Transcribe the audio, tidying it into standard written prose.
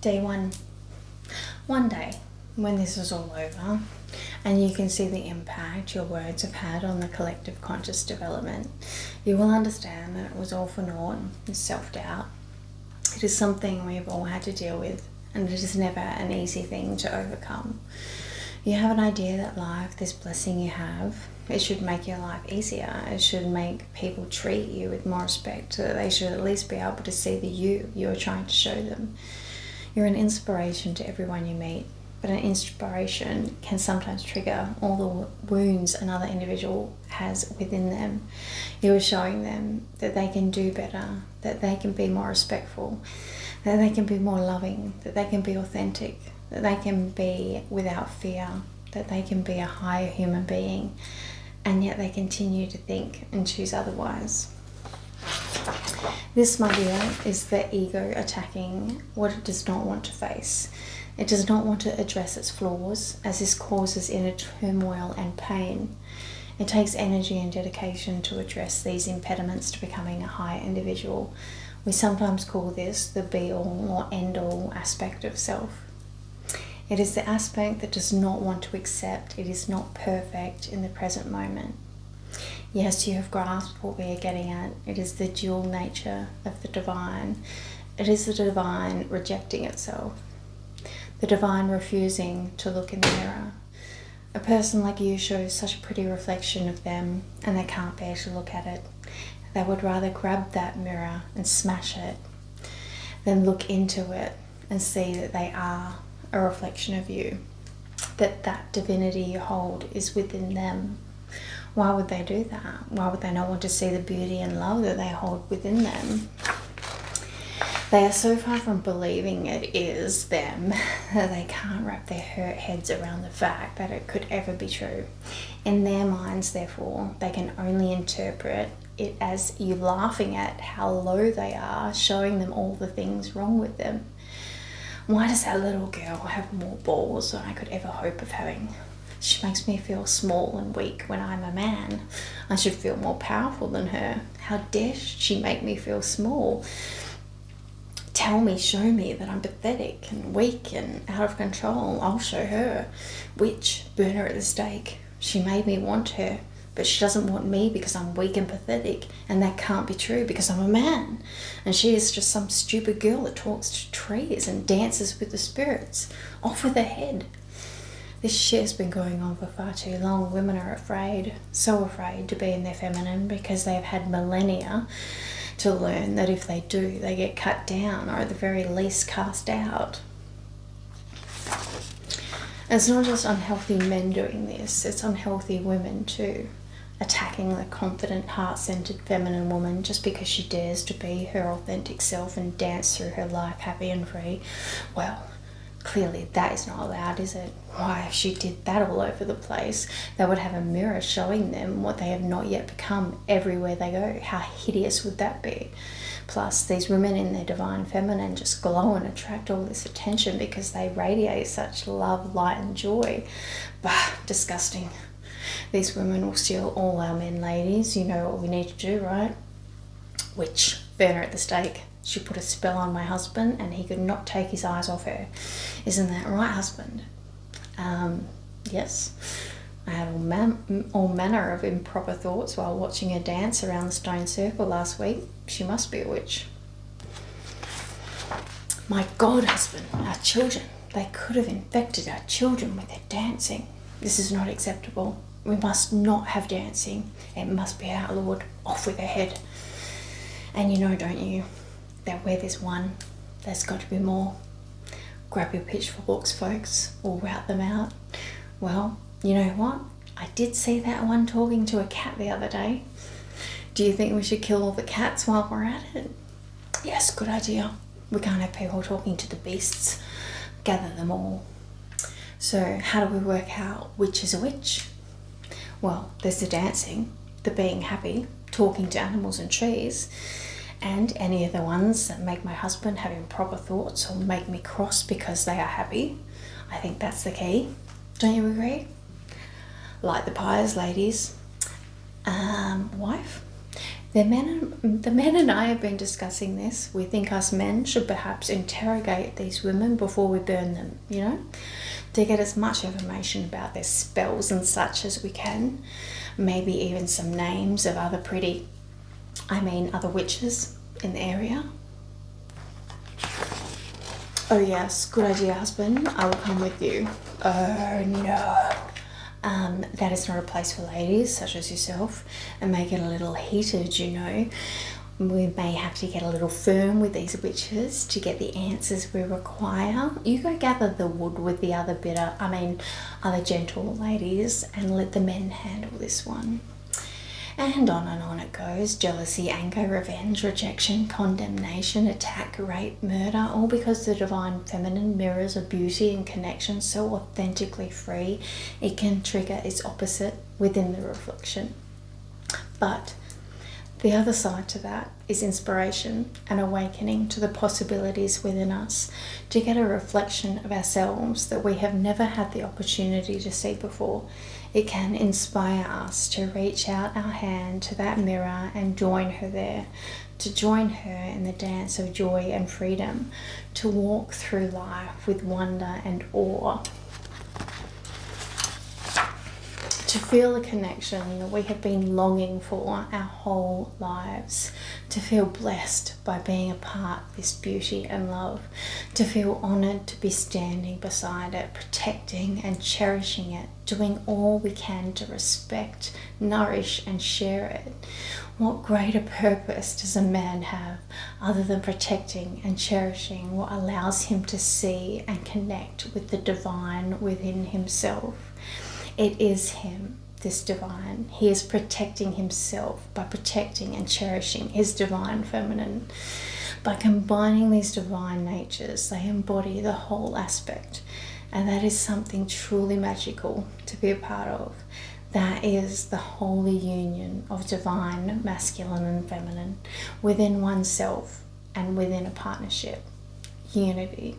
Day one. One day, when this is all over, and you can see the impact your words have had on the collective conscious development, you will understand that it was all for naught. It's self-doubt. It is something we've all had to deal with, and it is never an easy thing to overcome. You have an idea that life, this blessing you have, it should make your life easier. It should make people treat you with more respect, so that they should at least be able to see the you are trying to show them. You're an inspiration to everyone you meet, but an inspiration can sometimes trigger all the wounds another individual has within them. You are showing them that they can do better, that they can be more respectful, that they can be more loving, that they can be authentic, that they can be without fear, that they can be a higher human being, and yet they continue to think and choose otherwise. This, my dear, is the ego attacking what it does not want to face. It does not want to address its flaws, as this causes inner turmoil and pain. It takes energy and dedication to address these impediments to becoming a higher individual. We sometimes call this the be-all or end-all aspect of self. It is the aspect that does not want to accept it is not perfect in the present moment. Yes, you have grasped what we are getting at. It is the dual nature of the divine. It is the divine rejecting itself. The divine refusing to look in the mirror. A person like you shows such a pretty reflection of them, and they can't bear to look at it. They would rather grab that mirror and smash it than look into it and see that they are a reflection of you, that that divinity you hold is within them. Why would they do that? Why would they not want to see the beauty and love that they hold within them? They are so far from believing it is them that they can't wrap their hurt heads around the fact that it could ever be true. In their minds, therefore, they can only interpret it as you laughing at how low they are, showing them all the things wrong with them. Why does that little girl have more balls than I could ever hope of having? She makes me feel small and weak when I'm a man. I should feel more powerful than her. How dare she make me feel small? Tell me, show me that I'm pathetic and weak and out of control. I'll show her. Witch, burn her at the stake. She made me want her, but she doesn't want me because I'm weak and pathetic, and that can't be true because I'm a man. And she is just some stupid girl that talks to trees and dances with the spirits. Off with her head. This shit has been going on for far too long. Women are afraid, so afraid to be in their feminine because they have had millennia to learn that if they do, they get cut down or at the very least cast out. It's not just unhealthy men doing this, it's unhealthy women too, attacking the confident, heart-centered feminine woman just because she dares to be her authentic self and dance through her life happy and free. Well, clearly that is not allowed, is it? Why, if she did that all over the place, they would have a mirror showing them what they have not yet become everywhere they go. How hideous would that be? Plus, these women in their divine feminine just glow and attract all this attention because they radiate such love, light and joy. Bah, disgusting. These women will steal all our men, ladies. You know what we need to do, right? Witch, burn her at the stake. She put a spell on my husband and he could not take his eyes off her. Isn't that right, husband? Yes. I had all manner of improper thoughts while watching her dance around the stone circle last week. She must be a witch. My God, husband, our children. They could have infected our children with their dancing. This is not acceptable. We must not have dancing. It must be outlawed. Off with her head. And you know, don't you, that where there's one, there's got to be more. Grab your pitchforks, folks, or rout them out. Well, you know what? I did see that one talking to a cat the other day. Do you think we should kill all the cats while we're at it? Yes, good idea. We can't have people talking to the beasts. Gather them all. So how do we work out which is a witch? Well, there's the dancing, the being happy, talking to animals and trees, and any of the ones that make my husband have improper thoughts or make me cross because they are happy. I think that's the key. Don't you agree? Light the pies, ladies. Wife, The men and I have been discussing this. We think us men should perhaps interrogate these women before we burn them, to get as much information about their spells and such as we can. Maybe even some names of other other witches in the area. Oh yes, good idea, husband. I will come with you. Oh no. That is not a place for ladies such as yourself, and make it a little heated, We may have to get a little firm with these witches to get the answers we require. You go gather the wood with the other other gentle ladies, and let the men handle this one. And on it goes. Jealousy, anger, revenge, rejection, condemnation, attack, rape, murder, all because the divine feminine mirrors a beauty and connection so authentically free it can trigger its opposite within the reflection. But the other side to that is inspiration and awakening to the possibilities within us, to get a reflection of ourselves that we have never had the opportunity to see before. It can inspire us to reach out our hand to that mirror and join her there, to join her in the dance of joy and freedom, to walk through life with wonder and awe, to feel a connection that we have been longing for our whole lives, to feel blessed by being a part of this beauty and love, to feel honoured to be standing beside it, protecting and cherishing it, doing all we can to respect, nourish and share it. What greater purpose does a man have other than protecting and cherishing what allows him to see and connect with the divine within himself? It is him, this divine. He is protecting himself by protecting and cherishing his divine feminine. By combining these divine natures, they embody the whole aspect. And that is something truly magical to be a part of. That is the holy union of divine, masculine and feminine within oneself and within a partnership. Unity.